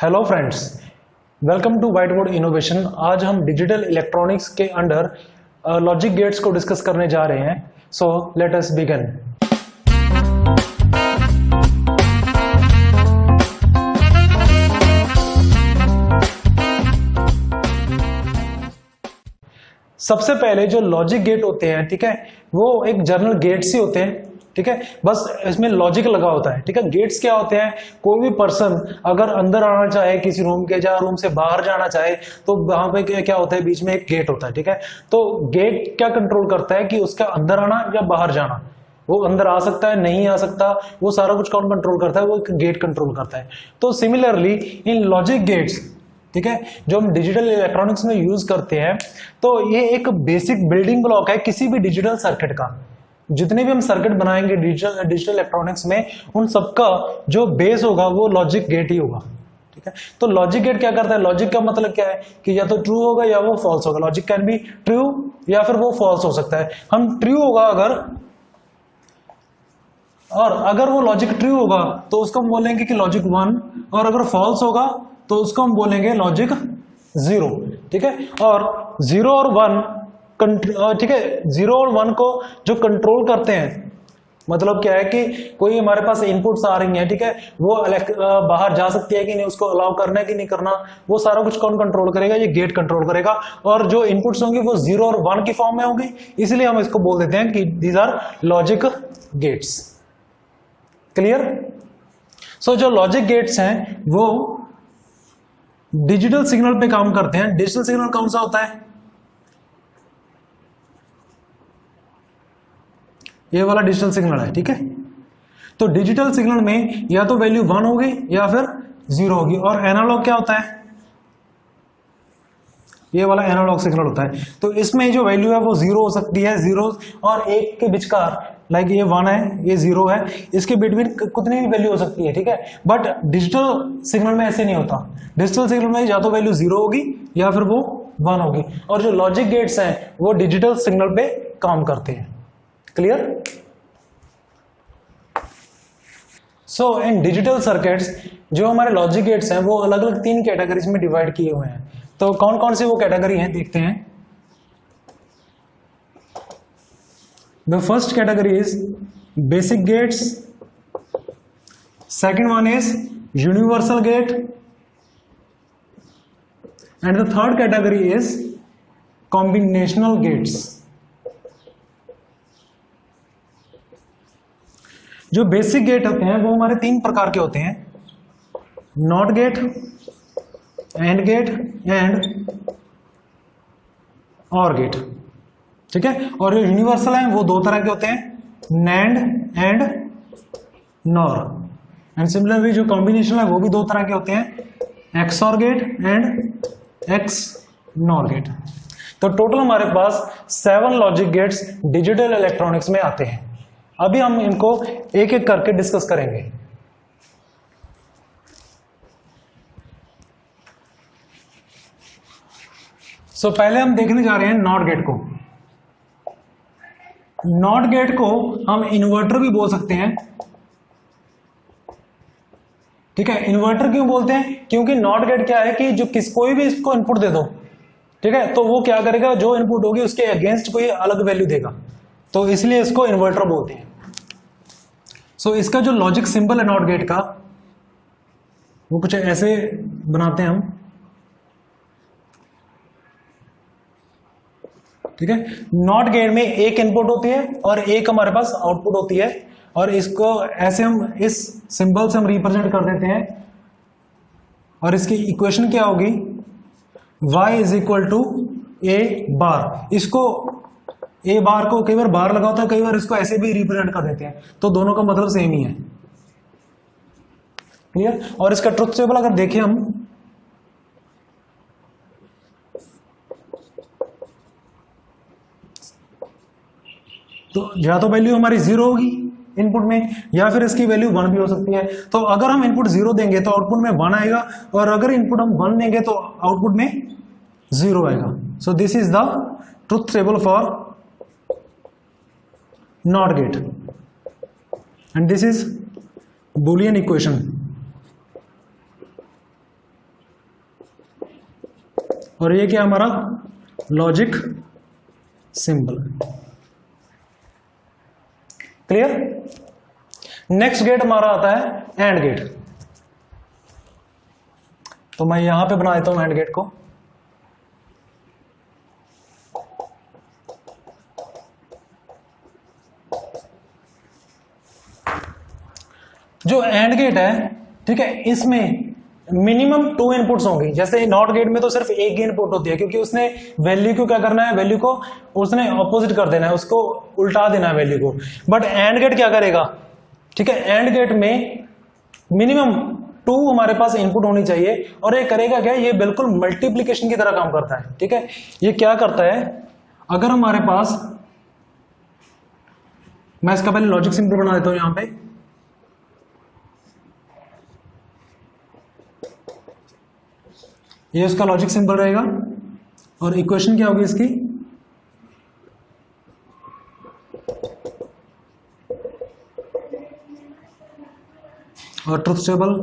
Hello friends, welcome to white board innovation. आज हम digital electronics के अंडर लॉजिक गेट्स को डिस्कस करने जा रहे हैं। So let us begin. सबसे पहले जो लॉजिक गेट होते हैं, ठीक है, वो एक जनरल गेट्स ही होते हैं, ठीक है। बस इसमें लॉजिक लगा होता है, ठीक है। गेट्स क्या होते हैं? कोई भी पर्सन अगर अंदर आना चाहे किसी रूम के, या रूम से बाहर जाना चाहे, तो वहां पे क्या होता है, बीच में एक गेट होता है, ठीक है। तो गेट क्या कंट्रोल करता है कि उसका अंदर आना या बाहर जाना, वो अंदर आ सकता है, नहीं आ सकता, वो सारा कुछ कौन कंट्रोल करता है? वो एक गेट कंट्रोल करता है। तो सिमिलरली इन लॉजिक गेट्स, ठीक है, जो हम डिजिटल इलेक्ट्रॉनिक्स में यूज करते हैं, तो ये एक बेसिक बिल्डिंग ब्लॉक है किसी भी डिजिटल सर्किट का। जितने भी हम सर्किट बनाएंगे डिजिटल इलेक्ट्रॉनिक्स में, उन सबका जो बेस होगा वो लॉजिक गेट ही होगा, ठीक है। तो लॉजिक गेट क्या करता है? लॉजिक का मतलब क्या है कि या तो ट्रू होगा या वो फॉल्स होगा। लॉजिक कैन बी ट्रू या फिर वो फॉल्स हो सकता है। हम ट्रू होगा अगर, और अगर वो लॉजिक ट्रू होगा तो उसको हम बोलेंगे कि लॉजिक 1, और अगर फॉल्स होगा तो उसको हम बोलेंगे लॉजिक 0, ठीक है। और 0 और 1, ठीक है, 0 और 1 को जो कंट्रोल करते हैं, मतलब क्या है कि कोई हमारे पास इनपुट्स आ रही हैं, ठीक है, वो बाहर जा सकती है कि नहीं, उसको अलाउ करना है कि नहीं करना, वो सारा कुछ कौन कंट्रोल करेगा? ये गेट कंट्रोल करेगा। और जो इनपुट्स होंगी वो 0 और 1 की फॉर्म में होंगी, इसलिए हम इसको बोल देते हैं कि these are logic gates. Clear? So जो लॉजिक गेट्स हैं वो डिजिटल सिग्नल पे काम करते हैं। डिजिटल सिग्नल कौन सा होता है? ये वाला डिजिटल सिग्नल है, ठीक है। तो डिजिटल सिग्नल में या तो वैल्यू 1 होगी या फिर 0 होगी। और एनालॉग क्या होता है? ये वाला एनालॉग सिग्नल होता है। तो इसमें जो वैल्यू है वो 0 हो सकती है, 0 और 1 के बीचकार, लाइक ये 1 है, ये 0 है, इसके बिटवीन कितनी भी वैल्यू हो सकती है, ठीक है। बट डिजिटल सिग्नल में ऐसे नहीं होता। डिजिटल सिग्नल में या तो वैल्यू 0 होगी या फिर वो 1 होगी। और जो लॉजिक गेट्स हैं वो डिजिटल सिग्नल पे काम करते हैं। क्लियर? सो इन डिजिटल सर्किट्स जो हमारे लॉजिक गेट्स हैं वो अलग अलग 3 कैटेगरीज में डिवाइड किए हुए हैं। तो कौन कौन सी वो कैटेगरी हैं देखते हैं। The first category is basic gates, second one is universal gate, and the third category is combinational gates. जो बेसिक गेट होते हैं वो हमारे 3 प्रकार के होते हैं: not gate, and gate and or gate, ठीक है। और जो यूनिवर्सल है वो 2 तरह के होते हैं: NAND and NOR. And similarly जो कॉम्बिनेशन है वो भी 2 तरह के होते हैं: XOR gate and XNOR gate. तो टोटल हमारे पास 7 लॉजिक गेट्स डिजिटल इलेक्ट्रॉनिक्स में आते हैं। अभी हम इनको एक एक करके डिस्कस करेंगे। सो पहले हम देखने जा रहे हैं नॉट गेट को। नॉट गेट को हम इन्वर्टर भी बोल सकते हैं, ठीक है। इन्वर्टर क्यों बोलते हैं? क्योंकि नॉट गेट क्या है कि जो कोई भी इसको इनपुट दे दो, ठीक है, तो वो क्या करेगा, जो इनपुट होगी उसके अगेंस्ट कोई अलग वैल्यू देगा, तो इसलिए इसको इन्वर्टर बोलते हैं। सो इसका जो लॉजिक सिंबल है नॉट गेट का, वो कुछ ऐसे बनाते हैं हम, ठीक है। नॉट गेट में एक इनपुट होती है और एक हमारे पास आउटपुट होती है, और इसको ऐसे हम इस सिंबल से हम रिप्रेजेंट कर देते हैं। और इसकी इक्वेशन क्या होगी? y इज इक्वल टू ए बार। इसको ए बार को कई बार बार लगा होता है, कई बार इसको ऐसे भी रिप्रेजेंट कर देते हैं, तो दोनों का मतलब सेम ही है। क्लियर? और इसका ट्रुथ टेबल अगर देखें हम, तो या तो वैल्यू हमारी 0 होगी इनपुट में, या फिर इसकी वैल्यू 1 भी हो सकती है। तो अगर हम इनपुट 0 देंगे तो आउटपुट में 1 आएगा, और अगर इनपुट हम 1 देंगे तो आउटपुट में 0 आएगा। So this is the truth table for not gate, and this is Boolean equation. और ये क्या हमारा logic symbol. Clear. Next gate हमारा आता है एंड गेट। तो मैं यहां पे बना देता हूं एंड गेट को। जो एंड गेट है, ठीक है, इसमें मिनिमम 2 इनपुट्स होंगी। जैसे नॉट गेट में तो सिर्फ एक ही इनपुट होती है, क्योंकि उसने वैल्यू को क्या करना है, वैल्यू को उसने ऑपोजिट कर देना है, उसको उल्टा देना है वैल्यू को। बट एंड गेट क्या करेगा, ठीक है, एंड गेट में मिनिमम 2 हमारे पास इनपुट होनी चाहिए। और ये करेगा क्या, ये बिल्कुल मल्टीप्लीकेशन की तरह काम करता है। ठीक है, ये क्या करता है, अगर हमारे पास, मैं इसका पहले लॉजिक सिंबल बना देता हूं यहां पे। ये उसका लॉजिक सिंबल रहेगा और इक्वेशन क्या होगी इसकी, और ट्रुथ टेबल।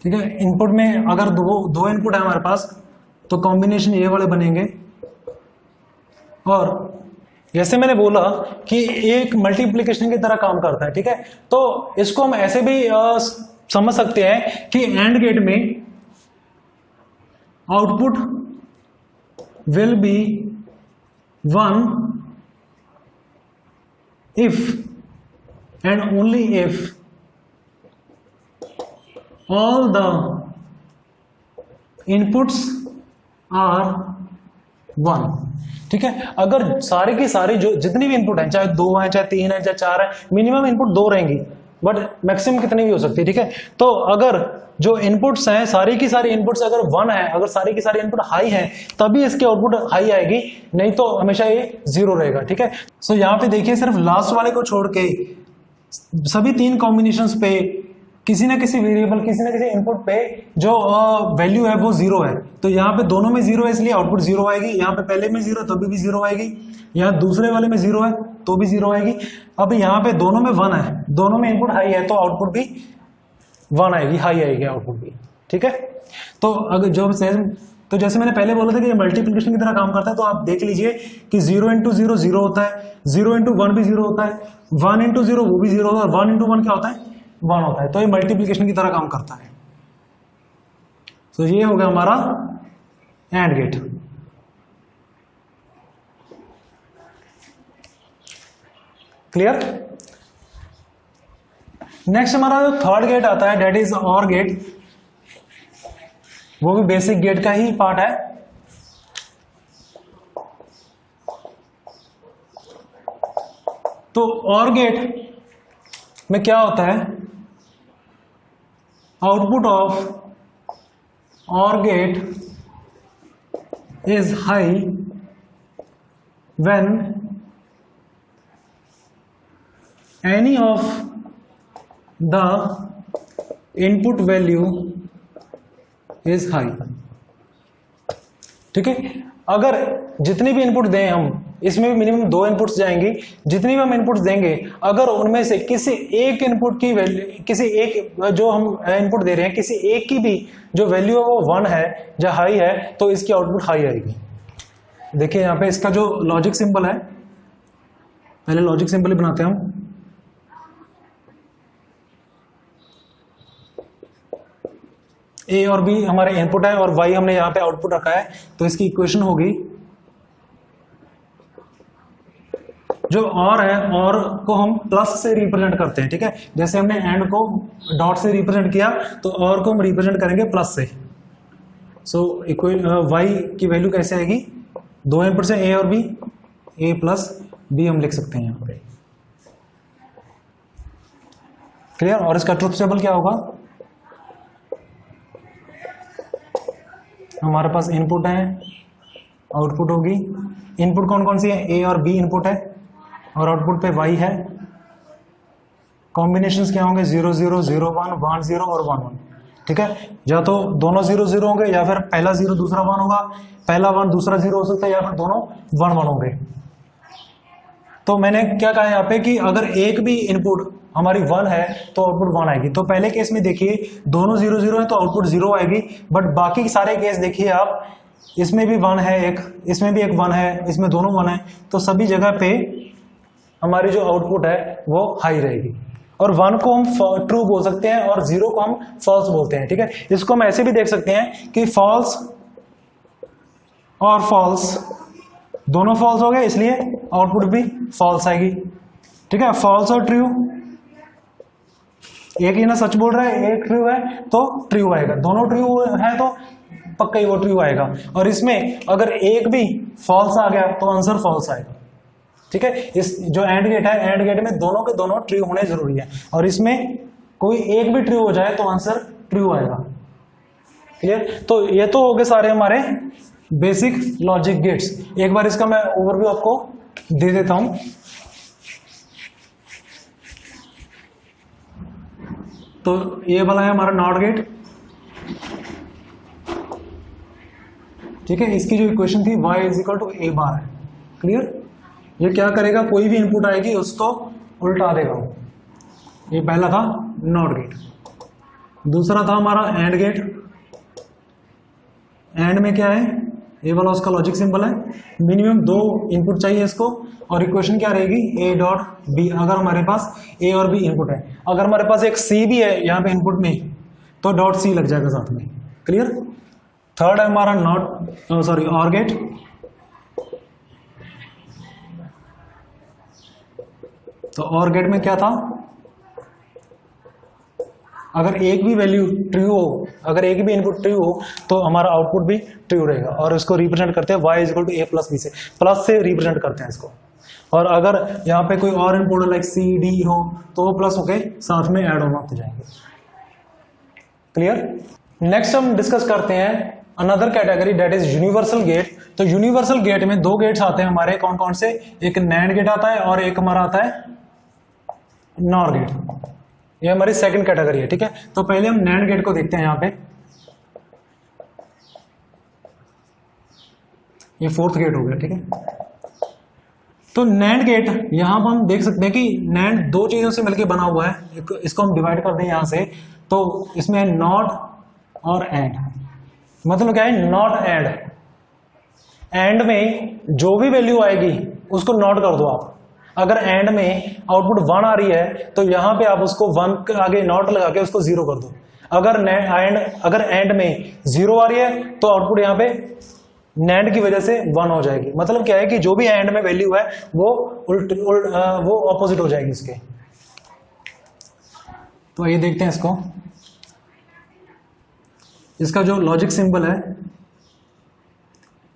ठीक है, इनपुट में अगर दो इनपुट है हमारे पास तो कॉम्बिनेशन ये वाले बनेंगे। और जैसे मैंने बोला कि एक मल्टीप्लिकेशन की तरह काम करता है। ठीक है, तो इसको हम ऐसे भी समझ सकते हैं कि एंड गेट में output will be 1 if and only if all the inputs are 1। ठीक है, अगर सारे की सारी जो जितनी भी इनपुट है, चाहे 2 है, चाहे 3 है, चाहे 4 है, मिनिमम इनपुट 2 रहेंगी, बट मैक्सिमम कितनी भी हो सकती है। ठीक है, तो अगर जो इनपुट्स हैं, सारी की सारी इनपुट्स अगर 1 है, अगर सारी की सारी इनपुट हाई है, तभी इसकी आउटपुट हाई आएगी, नहीं तो हमेशा ये 0 रहेगा। ठीक है, सो यहां पे देखिए, सिर्फ लास्ट वाले को छोड़ के सभी 3 कॉम्बिनेशंस पे किसी ना किसी वेरिएबल, किसी ना किसी इनपुट पे जो वैल्यू है वो 0 है। तो यहाँ पे दोनों में 0 है, इसलिए आउटपुट 0 आएगी। यहाँ पे पहले में 0 तभी भी 0 आएगी, यहाँ दूसरे वाले में 0 है तो भी 0 आएगी। अब यहाँ पे दोनों में 1 है, दोनों में इनपुट हाई है, तो आउटपुट भी 1 आएगी, हाई आएगी आउटपुट भी। ठीक है, तो अगर जो तो जैसे मैंने पहले बोला था कि ये मल्टीप्लिकेशन की तरह काम करता है, तो आप देख लीजिए कि 0 इंटू 0 0 होता है, 0 इंटू 1 भी 0 होता है, 1 इंटू 0 वो भी 0 होता है, और 1 इंटू 1 क्या होता है, 1 होता है। तो ये मल्टीप्लिकेशन की तरह काम करता है। तो ये हो गया हमारा एंड गेट। क्लियर। नेक्स्ट हमारा जो थर्ड गेट आता है, डेट इज और गेट। वो भी बेसिक गेट का ही पार्ट है। तो और गेट में क्या होता है, output of OR gate is high when any of the input value is high। ठीक है, अगर जितनी भी इनपुट दें हम, इसमें भी मिनिमम 2 इनपुट्स जाएंगी, जितनी भी हम इनपुट्स देंगे, अगर उनमें से किसी एक इनपुट की वैल्यू, किसी एक जो हम इनपुट दे रहे हैं, किसी एक की भी जो वैल्यू है वो 1 है या हाई है, तो इसकी आउटपुट हाई आएगी। देखिए यहाँ पे इसका जो लॉजिक सिंबल है, पहले लॉजिक सिंबल ही बनाते हैं हम। ए और बी हमारे इनपुट है और वाई हमने यहाँ पे आउटपुट रखा है, तो इसकी इक्वेशन होगी, जो और है, और को हम प्लस से रिप्रेजेंट करते हैं। ठीक है, जैसे हमने एंड को डॉट से रिप्रेजेंट किया, तो और को हम रिप्रेजेंट करेंगे प्लस से। सो वाई की वैल्यू कैसे आएगी, 2 इनपुट से ए और बी, ए प्लस बी हम लिख सकते हैं यहाँ पे। क्लियर। और इसका ट्रुथ टेबल क्या होगा, हमारे पास इनपुट है, आउटपुट होगी। इनपुट कौन कौन सी है, ए और बी इनपुट है, और आउटपुट पे वाई है। कॉम्बिनेशंस क्या होंगे 0 0 0 1 1 0 और 1 1, ठीक है। या तो दोनों 0 0 होंगे या फिर पहला 0 दूसरा 1 होगा, पहला 1 दूसरा 0 हो सकता है, या फिर दोनों 1 1 होंगे। तो मैंने क्या कहा यहाँ पे कि अगर एक भी इनपुट हमारी 1 है तो आउटपुट 1 आएगी। तो पहले केस में देखिए दोनों 0 0 है तो आउटपुट 0 आएगी, बट बाकी सारे केस देखिए आप, इसमें भी 1 है एक, इसमें भी एक 1 है, इसमें दोनों 1 है, तो सभी जगह पे हमारी जो आउटपुट है वो हाई रहेगी। और 1 को हम ट्रू बोल सकते हैं और 0 को हम फॉल्स बोलते हैं, ठीक है। इसको हम ऐसे भी देख सकते हैं कि फॉल्स और फॉल्स दोनों फॉल्स हो गए, इसलिए आउटपुट भी फॉल्स आएगी, ठीक है। फॉल्स और ट्रू, एक ही ना सच बोल रहा है, एक ट्रू है तो ट्रू आएगा, दोनों ट्रू है तो पक्का ही वो ट्रू आएगा। और इसमें अगर एक भी फॉल्स आ गया तो आंसर फॉल्स आएगा, ठीक है। इस जो एंड गेट है, एंड गेट में दोनों के दोनों ट्रू होने जरूरी है, और इसमें कोई एक भी ट्रू हो जाए तो आंसर ट्रू आएगा, क्लियर। तो ये तो हो गए सारे हमारे बेसिक लॉजिक गेट्स। एक बार इसका मैं ओवरव्यू आपको दे देता हूं। तो ये वाला है हमारा नॉट गेट, ठीक है। इसकी जो इक्वेशन थी y = a बार है, क्लियर। ये क्या करेगा, कोई भी इनपुट आएगी उसको उल्टा देगा। ये पहला था नॉट गेट। दूसरा था हमारा एंड गेट। एंड में क्या है, ये वाला उसका लॉजिक सिंबल है, मिनिमम 2 इनपुट चाहिए इसको, और इक्वेशन क्या रहेगी a डॉट b। अगर हमारे पास a और b इनपुट है, अगर हमारे पास एक c भी है यहाँ पे इनपुट में, तो डॉट c लग जाएगा साथ में, क्लियर। थर्ड है हमारा और गेट। तो और गेट में क्या था, अगर एक भी वैल्यू ट्रू हो, अगर एक भी इनपुट ट्रू हो तो हमारा आउटपुट भी ट्रू रहेगा, और इसको रिप्रेजेंट करते हैं y = a + b से, प्लस से रिप्रेजेंट करते हैं इसको। और अगर यहाँ पे कोई और इनपुट लाइक c d हो तो वो प्लस होके साथ में ऐड होते जाएंगे, क्लियर। नेक्स्ट हम डिस्कस करते हैं another category, that is universal gate. तो यूनिवर्सल गेट में 2 गेट्स आते हैं हमारे, कौन कौन से, एक नैंड गेट आता है और एक हमारा आता है नॉर गेट। ये हमारी सेकंड कैटेगरी है, ठीक है। तो पहले हम नैंड गेट को देखते हैं। यहाँ पे ये 4th गेट हो गया, ठीक है। तो नैंड गेट यहां पर हम देख सकते हैं कि नैंड 2 चीजों से मिलकर बना हुआ है। इसको हम डिवाइड कर दें यहां से, तो इसमें नॉट और एंड। मतलब क्या है, नॉट एंड। एंड में जो भी वैल्यू आएगी उसको नॉट कर दो आप। अगर एंड में आउटपुट 1 आ रही है तो यहां पे आप उसको 1 के आगे नॉट लगा के उसको 0 कर दो। अगर एंड में 0 आ रही है तो आउटपुट यहां पे नैंड की वजह से 1 हो जाएगी। मतलब क्या है कि जो भी एंड में वैल्यू है वो वो ऑपोजिट हो जाएगी इसके। तो ये देखते हैं इसको, इसका जो लॉजिक सिंबल है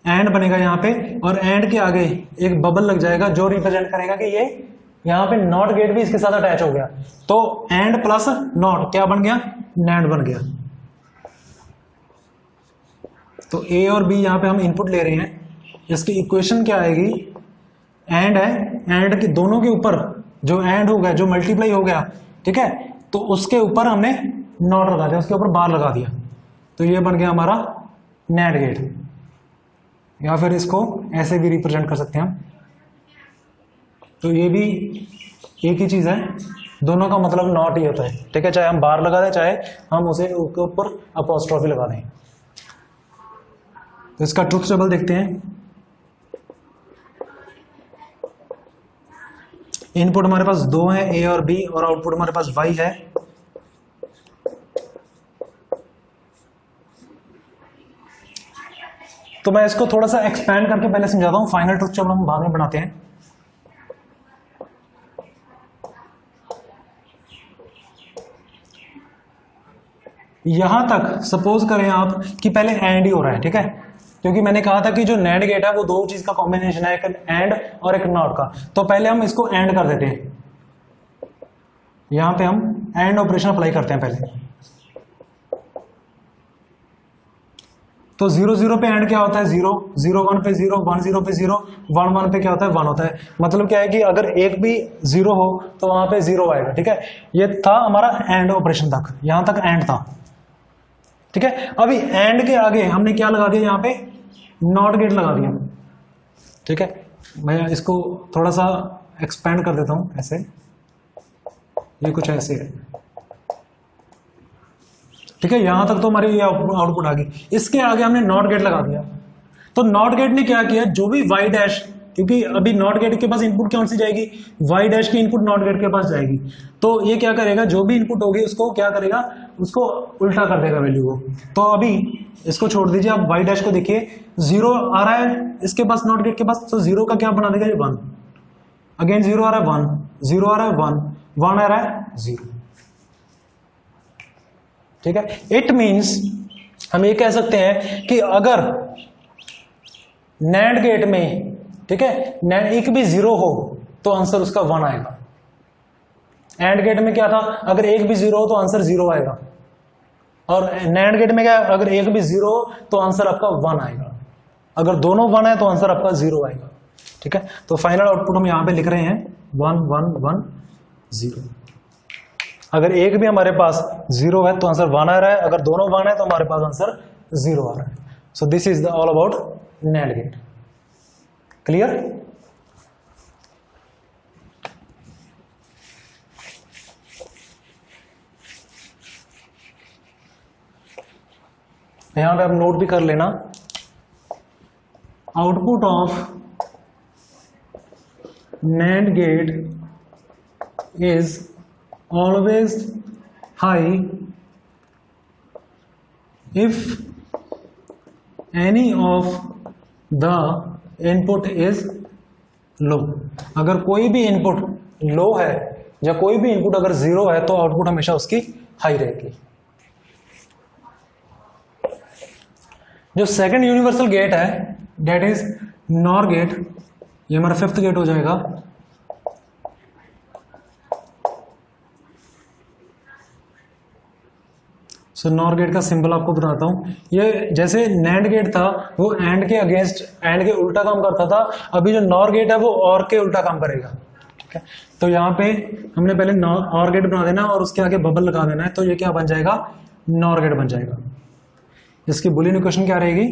एंड बनेगा यहाँ पे, और एंड के आगे एक बबल लग जाएगा जो रिप्रेजेंट करेगा कि ये यहाँ पे नॉट गेट भी इसके साथ अटैच हो गया। तो एंड प्लस नॉट क्या बन गया, नैंड बन गया। तो ए और बी यहाँ पे हम इनपुट ले रहे हैं। इसकी इक्वेशन क्या आएगी, एंड है, एंड के दोनों के ऊपर जो एंड हो गया, जो मल्टीप्लाई हो गया, ठीक है, तो उसके ऊपर हमने नॉट लगा दिया, उसके ऊपर बार लगा दिया। तो ये बन गया हमारा नैंड गेट। या फिर इसको ऐसे भी रिप्रेजेंट कर सकते हैं हम। तो ये भी एक ही चीज है, दोनों का मतलब नॉट ही होता है, ठीक है। चाहे हम बार लगा दें, चाहे हम उसे उसके ऊपर अपॉस्ट्रोफी लगा दें। तो इसका ट्रुथ टेबल देखते हैं। इनपुट हमारे पास 2 है, ए और बी, और आउटपुट हमारे पास y है। तो मैं इसको थोड़ा सा एक्सपैंड करके पहले समझाता हूं, फाइनल ट्रुथ टेबल हम बाद में बनाते हैं। यहां तक सपोज करें आप कि पहले एंड ही हो रहा है, ठीक है, क्योंकि मैंने कहा था कि जो नैंड गेट है वो 2 चीज का कॉम्बिनेशन है, एक एंड और एक नॉट का। तो पहले हम इसको एंड कर देते हैं, यहां पे हम एंड ऑपरेशन अप्लाई करते हैं पहले। तो 0 0 पे एंड क्या होता है 0, 0 1 पे 0, 1 0 पे 0, 1 1 पे क्या होता है 1 होता है। मतलब क्या है कि अगर एक भी 0 हो तो वहां पे 0 आएगा, ठीक है। ये था हमारा एंड ऑपरेशन तक, यहां तक एंड था, ठीक है। अभी एंड के आगे हमने क्या लगा दिया, यहाँ पे नॉट गेट लगा दिया, ठीक है। मैं इसको थोड़ा सा एक्सपेंड कर देता हूं, ऐसे, ये कुछ ऐसे है, ठीक है। यहां तक तो हमारी ये आउटपुट आ गई। इसके आगे हमने नॉट गेट लगा दिया। तो नॉट गेट ने क्या किया, जो भी वाई डैश, क्योंकि अभी नॉट गेट के पास इनपुट कौन सी जाएगी, वाई डैश की इनपुट नॉट गेट के पास जाएगी। तो ये क्या करेगा, जो भी इनपुट होगी उसको क्या करेगा, उसको उल्टा कर देगा वैल्यू को। तो अभी इसको छोड़ दीजिए, आप वाई डैश को देखिए, 0 आ रहा है इसके पास नॉट गेट के पास, तो 0 का क्या बना देगा ये 1, अगेन 0 आ रहा है 1, 0 आ रहा है 1, 1 आ रहा है 0, ठीक है। इट मींस हम ये कह सकते हैं कि अगर नैंड गेट में, ठीक है, एक भी 0 हो तो आंसर उसका 1 आएगा। एंड गेट में क्या था, अगर एक भी 0 हो तो आंसर 0 आएगा, और नैंड गेट में क्या, अगर एक भी 0 हो तो आंसर आपका 1 आएगा, अगर दोनों 1 है तो आंसर आपका 0 आएगा, ठीक है। तो फाइनल आउटपुट हम यहां पे लिख रहे हैं 1 1 1 0। अगर एक भी हमारे पास 0 है तो आंसर 1 आ रहा है, अगर दोनों 1 है तो हमारे पास आंसर 0 आ रहा है। So this is all about NAND gate. Clear? यहां पे आप नोट भी कर लेना, output of NAND gate is always high if any of the input is low। अगर कोई भी इनपुट लो है या कोई भी इनपुट अगर 0 है तो आउटपुट हमेशा उसकी हाई रहेगी। जो सेकंड यूनिवर्सल गेट है दैट इज NOR गेट, ये हमारा 5th गेट हो जाएगा। सो NOR गेट का सिंबल आपको बताता हूं। ये जैसे NAND गेट था वो एंड के अगेंस्ट, एंड के उल्टा काम करता था, अभी जो NOR गेट है वो OR के उल्टा काम करेगा, ठीक है। तो यहाँ पे हमने पहले OR गेट बना देना और उसके आगे बबल लगा देना है, तो ये क्या बन जाएगा, NOR गेट बन जाएगा। इसकी बुलियन इक्वेशन क्या रहेगी,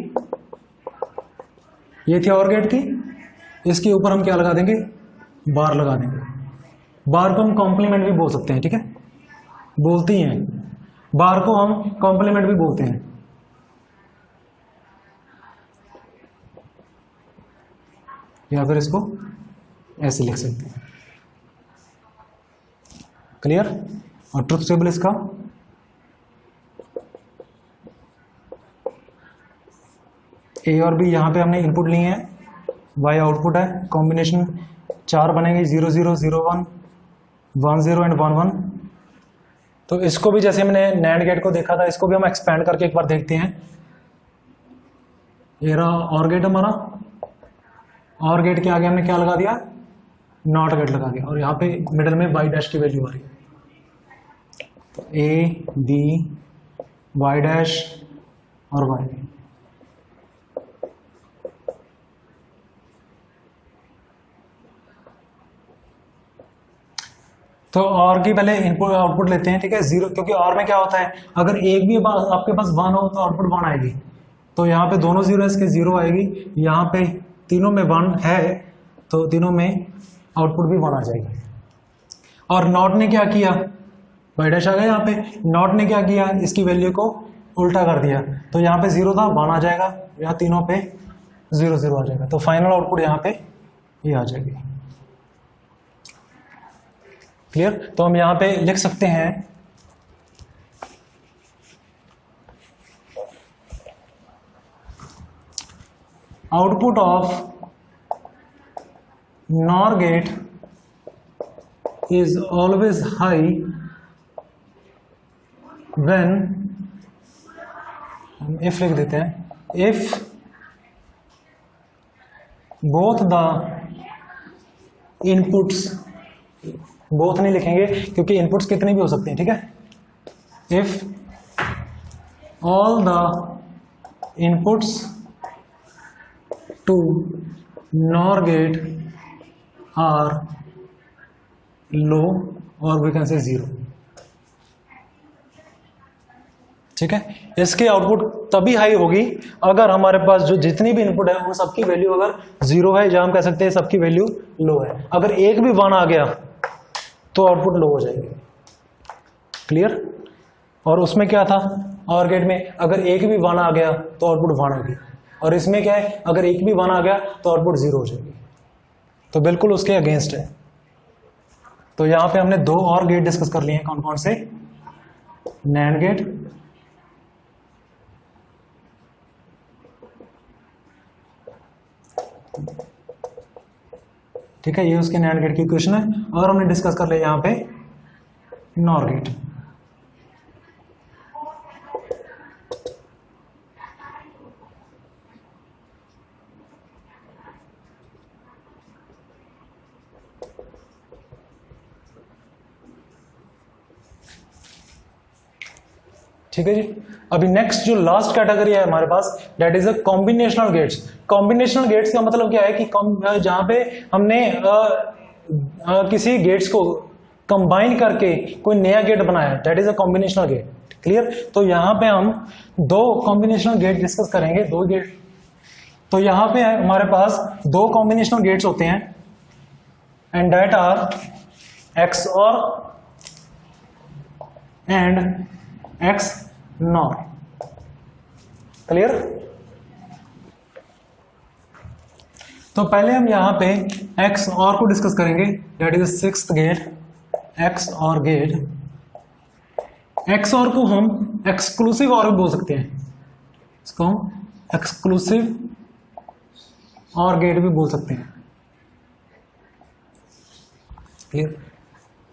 ये थी OR गेट की, इसके ऊपर हम क्या लगा देंगे, बार लगा देंगे। बार को हम कॉम्प्लीमेंट भी बोल सकते हैं, ठीक है, बोलती हैं, बार को हम कॉम्प्लीमेंट भी बोलते हैं। या फिर इसको ऐसे लिख सकते हैं। क्लियर? और ट्रुथ टेबल इसका ए और बी, यहां पे हमने इनपुट लिए हैं, वाई आउटपुट है, कॉम्बिनेशन 4 बनेंगे, 0 0 0 1 1 0 एंड 1 1। तो इसको भी जैसे हमने NAND गेट को देखा था, इसको भी हम एक्सपेंड करके एक बार देखते हैं। ये रहा OR गेट हमारा, OR गेट के आगे हमने क्या लगा दिया, NOT गेट लगा दिया, और यहाँ पे मिडल में वाई डैश की वैल्यू आ रही है। तो A B वाई डैश और वाई। तो OR की पहले इनपुट आउटपुट लेते हैं, ठीक है, 0, क्योंकि OR में क्या होता है, अगर एक भी आपके पास 1 हो तो आउटपुट 1 आएगी। तो यहाँ पे दोनों 0 है, इसके 0 आएगी, यहाँ पे तीनों में 1 है तो तीनों में आउटपुट भी 1 आ जाएगी। और नॉट ने क्या किया, वाई डैश आ गया, यहाँ पे नॉट ने क्या किया, इसकी वैल्यू को उल्टा कर दिया, तो यहाँ पे 0 था 1 आ जाएगा, यहाँ तीनों पे 0 0 आ जाएगा। तो फाइनल आउटपुट यहाँ पे ये आ जाएगी। क्लियर? तो हम यहां पे लिख सकते हैं output of NOR gate is always high when, हम इफ लिख देते हैं, if both the inputs, both नहीं लिखेंगे क्योंकि इनपुट्स कितने भी हो सकते हैं, ठीक है। If all the inputs to NOR gate are low और वी कैन से 0। ठीक है, इसकी आउटपुट तभी हाई होगी अगर हमारे पास जो जितनी भी इनपुट है उन सबकी वैल्यू अगर 0 है, या हम कह सकते हैं सबकी वैल्यू लो है। अगर एक भी 1 आ गया तो आउटपुट लो हो जाएगी। क्लियर? और उसमें क्या था, और गेट में अगर एक भी 1 आ गया तो आउटपुट 1 होगी, और इसमें क्या है, अगर एक भी 1 आ गया तो आउटपुट 0 हो जाएगी। तो बिल्कुल उसके अगेंस्ट है। तो यहां पे हमने 2 और गेट डिस्कस कर लिए हैं। कौन कौन से? नैंड गेट, ठीक है, ये उसके नैंड गेट की इक्वेशन है। और हमने डिस्कस कर लिया यहां पे नॉर गेट। ठीक है जी। अभी नेक्स्ट जो लास्ट कैटेगरी है हमारे पास, that is a combinational gates. Combinational gates का मतलब क्या है कि जहां पे हमने किसी गेट्स को कंबाइन करके कोई नया गेट बनाया, that is a combinational gate. Clear? तो यहां पे हम 2 कॉम्बिनेशनल गेट डिस्कस करेंगे, 2 गेट। तो यहां पे हमारे पास 2 कॉम्बिनेशनल गेट्स होते हैं, एंड दैट आर एक्स और एंड एक्स नॉर। क्लियर? तो पहले हम यहां पे एक्स और को डिस्कस करेंगे, that is 6th gate, XOR gate. XOR को हम एक्सक्लूसिव और भी बोल सकते हैं, इसको हम एक्सक्लूसिव और गेट भी बोल सकते हैं। क्लियर?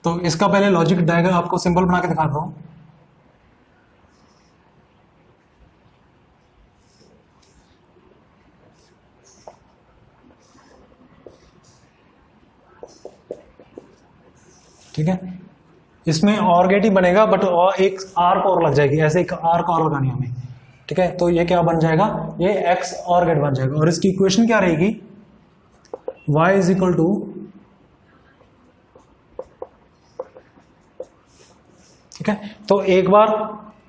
तो इसका पहले लॉजिक डायग्राम आपको सिंबल बना के दिखाता हूं। ठीक है, इसमें और गेट ही बनेगा, बट और एक आर्क और लग जाएगी, ऐसे एक आर्क और लगानी हमें। ठीक है, तो ये क्या बन जाएगा, ये एक्स और गेट बन जाएगा। और इसकी इक्वेशन क्या रहेगी, y इज इक्वल टू, ठीक है, तो एक बार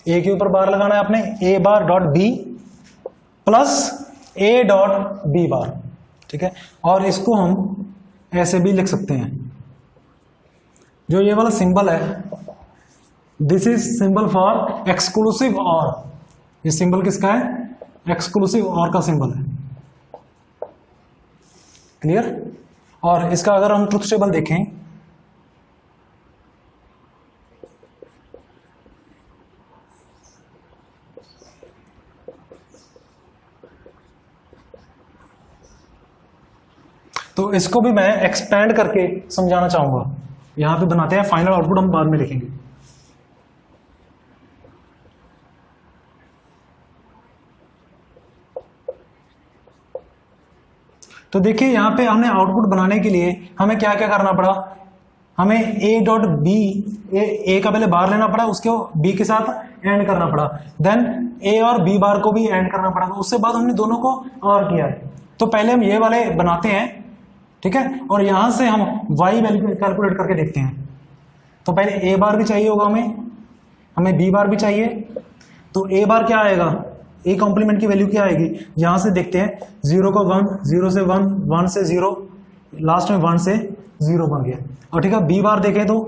ए के ऊपर बार लगाना है आपने, A bar dot B plus A dot B bar. ठीक है, और इसको हम ऐसे भी लिख सकते हैं, जो ये वाला सिंबल है, this is symbol for exclusive और। ये सिंबल किसका है, एक्सक्लूसिव और का सिंबल है। क्लियर? और इसका अगर हम ट्रुथ टेबल देखें, तो इसको भी मैं एक्सपैंड करके समझाना चाहूंगा। यहां पे बनाते हैं, फाइनल आउटपुट हम बाद में लिखेंगे। तो देखिए यहां पे हमने आउटपुट बनाने के लिए हमें क्या क्या करना पड़ा, हमें ए डॉट बी, ए का पहले बार लेना पड़ा, उसको बी के साथ एंड करना पड़ा, देन ए और बी बार को भी एंड करना पड़ा, उससे बाद हमने दोनों को और किया है। तो पहले हम ये वाले बनाते हैं, ठीक है, और यहां से हम y वैल्यू कैलकुलेट करके देखते हैं। तो पहले ए बार भी चाहिए होगा हमें बी बार भी चाहिए। तो ए बार क्या आएगा, ए कॉम्प्लीमेंट की वैल्यू क्या आएगी, यहां से देखते हैं, 0 का 1, 0 से 1, 1 से 0, लास्ट में 1 से 0 बन गया। और ठीक है, बी बार देखें तो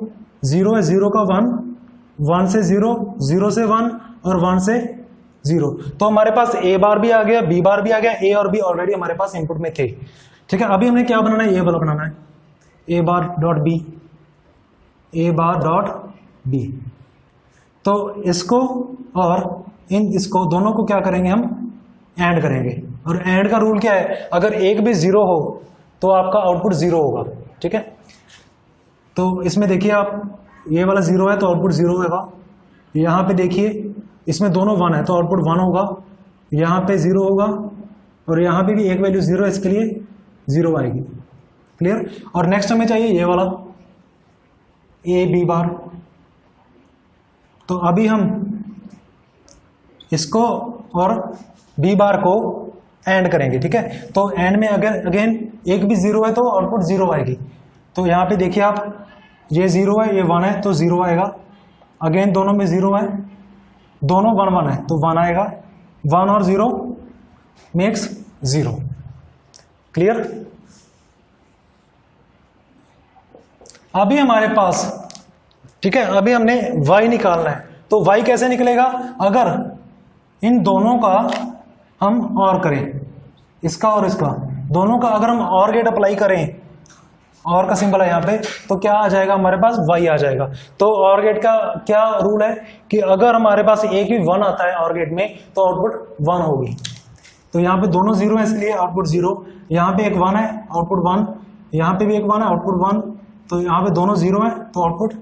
0 है, 0 का 1, 1 से 0, 0 से 1 और 1 से 0। तो हमारे पास ए बार भी आ गया, बी बार भी आ गया, ए और बी ऑलरेडी हमारे पास इनपुट में थे। ठीक है, अभी हमें क्या बनाना है, ये वाला बनाना है, ए बार डॉट बी, ए बार डॉट बी। तो इसको और इसको दोनों को क्या करेंगे, हम एंड करेंगे। और एंड का रूल क्या है, अगर एक भी 0 हो तो आपका आउटपुट 0 होगा। ठीक है, तो इसमें देखिए आप, ये वाला 0 है तो आउटपुट 0 होगा। यहां पे देखिए इसमें दोनों 1 है तो आउटपुट 1 होगा, यहां पे 0 होगा, और यहां पे भी एक वैल्यू 0 है, इसके लिए 0 आएगी। क्लियर? और नेक्स्ट हमें चाहिए ये वाला ए बी बार। तो अभी हम इसको और बी बार को एंड करेंगे, ठीक है। तो एंड में अगेन एक भी जीरो है तो आउटपुट जीरो आएगी। तो यहाँ पे देखिए आप, ये जीरो है, ये वन है, तो जीरो आएगा। अगेन दोनों में जीरो है, दोनों वन वन है, तो वन आएगा। वन और जीरो मेक्स जीरो। क्लियर? अभी हमारे पास, ठीक है, अभी हमने y निकालना है। तो y कैसे निकलेगा? अगर इन दोनों का हम और करें, इसका और इसका, दोनों का अगर हम और गेट अप्लाई करें, और का सिंबल है यहाँ पे, तो क्या आ जाएगा हमारे पास? y आ जाएगा। तो और गेट का क्या रूल है कि अगर हमारे पास एक भी वन आता है और गेट में तो आउटपुट वन होगी। तो यहाँ पे दोनों जीरो है इसलिए आउटपुट जीरो। यहाँ पे एक वन है, आउटपुट वन। यहाँ पे भी एक वन है, आउटपुट वन। तो यहाँ पे दोनों जीरो है तो आउटपुट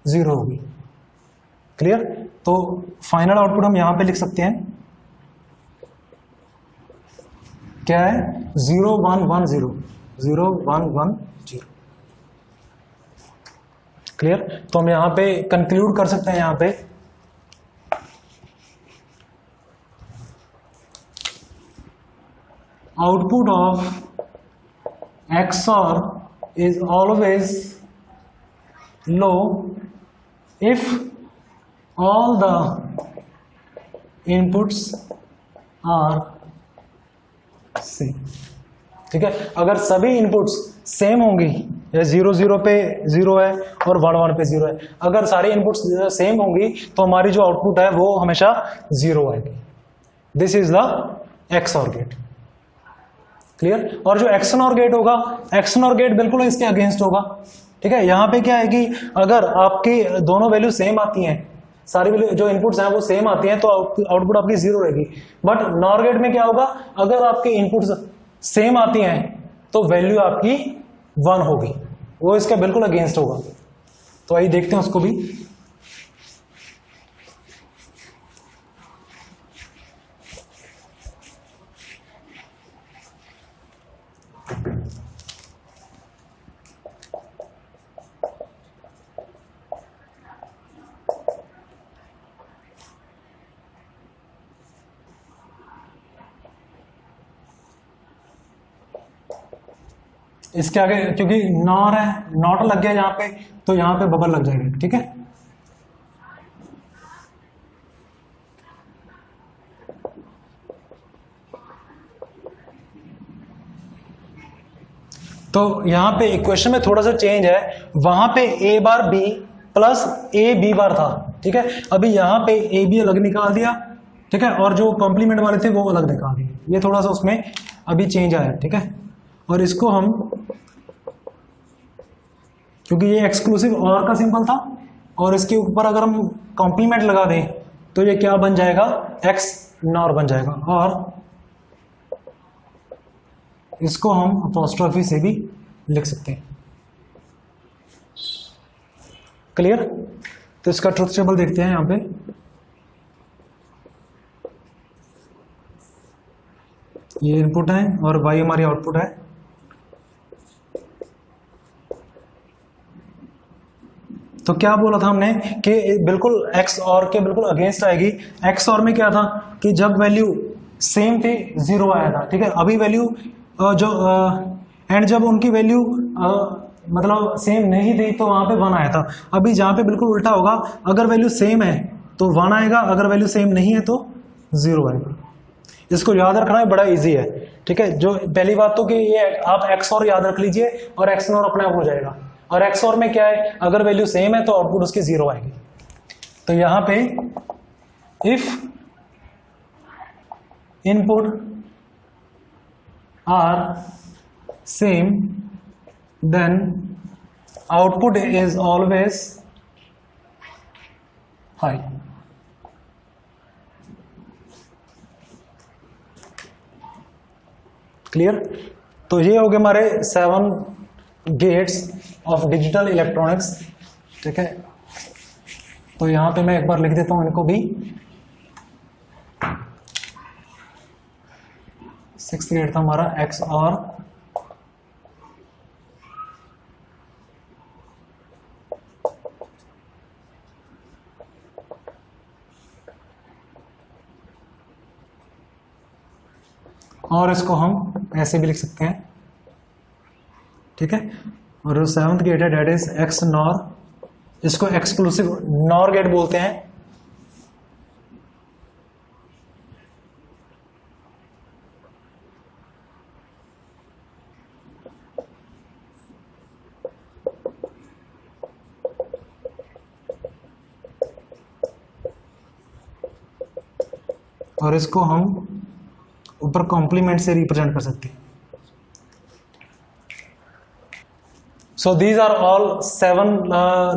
जीरो होगी। क्लियर? तो फाइनल आउटपुट हम यहाँ पे लिख सकते हैं, क्या है? 0 1 1 0, 0 1 1 0। क्लियर? तो हम यहाँ पे कंक्लूड कर सकते हैं, यहाँ पे output of XOR is always low if all the inputs are same। ठीक है, अगर सभी इनपुट्स सेम होंगी, या 0 0 पे 0 है और 1 1 पे 0 है, अगर सारी इनपुट्स सेम होंगी तो हमारी जो आउटपुट है वो हमेशा 0 आएगी। This is the XOR gate. Clear? और जो XNOR गेट होगा, XNOR गेट बिल्कुल इसके अगेंस्ट होगा। ठीक है, यहां पे क्या है कि अगर आपकी दोनों वैल्यू सेम आती हैं, सारी वैल्यू जो इनपुट्स हैं वो सेम आती हैं, तो आउटपुट आपकी 0 रहेगी। बट NOR गेट में क्या होगा? अगर आपकी इनपुट्स सेम आती हैं तो वैल्यू आपकी 1 होगी, वो इसका बिल्कुल अगेंस्ट होगा। तो आइए देखते हैं उसको भी। इसके आगे क्योंकि नॉर है, नॉट लग गया यहां पे, तो यहां पे बबल लग जाएगा। ठीक है, तो यहां पे इक्वेशन में थोड़ा सा चेंज है। वहां पे a bar b plus a b बार था। ठीक है, अभी यहां पे a b अलग निकाल दिया। ठीक है, और जो कॉम्प्लीमेंट वाले थे वो अलग निकाल दिए। ये थोड़ा सा उसमें अभी चेंज आया। ठीक है, और इसको हम, क्योंकि ये एक्सक्लूसिव और का सिंबल था और इसके ऊपर अगर हम कॉम्प्लीमेंट लगा दें तो ये क्या बन जाएगा? एक्स नॉर बन जाएगा। और इसको हम अपोस्ट्रोफी से भी लिख सकते हैं। क्लियर? तो इसका ट्रुथ टेबल देखते हैं। यहां पे ये इनपुट है और y हमारी आउटपुट है। तो क्या बोला था हमने कि बिल्कुल एक्स और के बिल्कुल अगेंस्ट आएगी। एक्स और में क्या था कि जब वैल्यू सेम थी 0 आया था। ठीक है, अभी वैल्यू जो एंड जब उनकी वैल्यू मतलब सेम नहीं थी तो वहां पे 1 आया था। अभी जहां पे बिल्कुल उल्टा होगा, अगर वैल्यू सेम है तो 1 आएगा, अगर वैल्यू सेम नहीं है तो 0 आएगा। इसको याद रखना है, बड़ा इजी है। ठीक है, जो पहली बात तो कि ये आप एक्स और याद रख लीजिए और एक्स नॉर अपने आप हो जाएगा। और एक्स और में क्या है, अगर वैल्यू सेम है तो आउटपुट उसकी 0 आएगी। तो यहां पे if input are same then output is always high. Clear? तो ये हो गए हमारे 7 गेट्स ऑफ डिजिटल इलेक्ट्रॉनिक्स। ठीक है, तो यहां पे मैं एक बार लिख देता हूं इनको भी। 6th गेट था हमारा एक्स और और इसको हम ऐसे भी लिख सकते हैं, ठीक है। और जो 7th गेट है डेट इज एक्स नॉर, इसको एक्सक्लूसिव नॉर गेट बोलते हैं। और इसको हम ऊपर कॉम्प्लीमेंट से रिप्रेजेंट कर सकते हैं। So these are all 7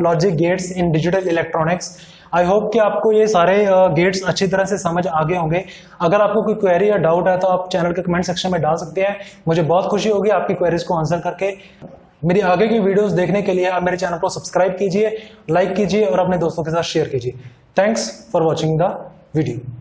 logic gates in digital electronics. I hope कि आपको ये सारे गेट्स अच्छी तरह से समझ आ गए होंगे। अगर आपको कोई क्वेरी या डाउट है तो आप चैनल के कमेंट सेक्शन में डाल सकते हैं। मुझे बहुत खुशी होगी आपकी क्वेरीज को आंसर करके। मेरी आगे की वीडियोस देखने के लिए आप मेरे चैनल को सब्सक्राइब कीजिए, लाइक कीजिए और अपने दोस्तों के साथ शेयर कीजिए। Thanks for watching the video.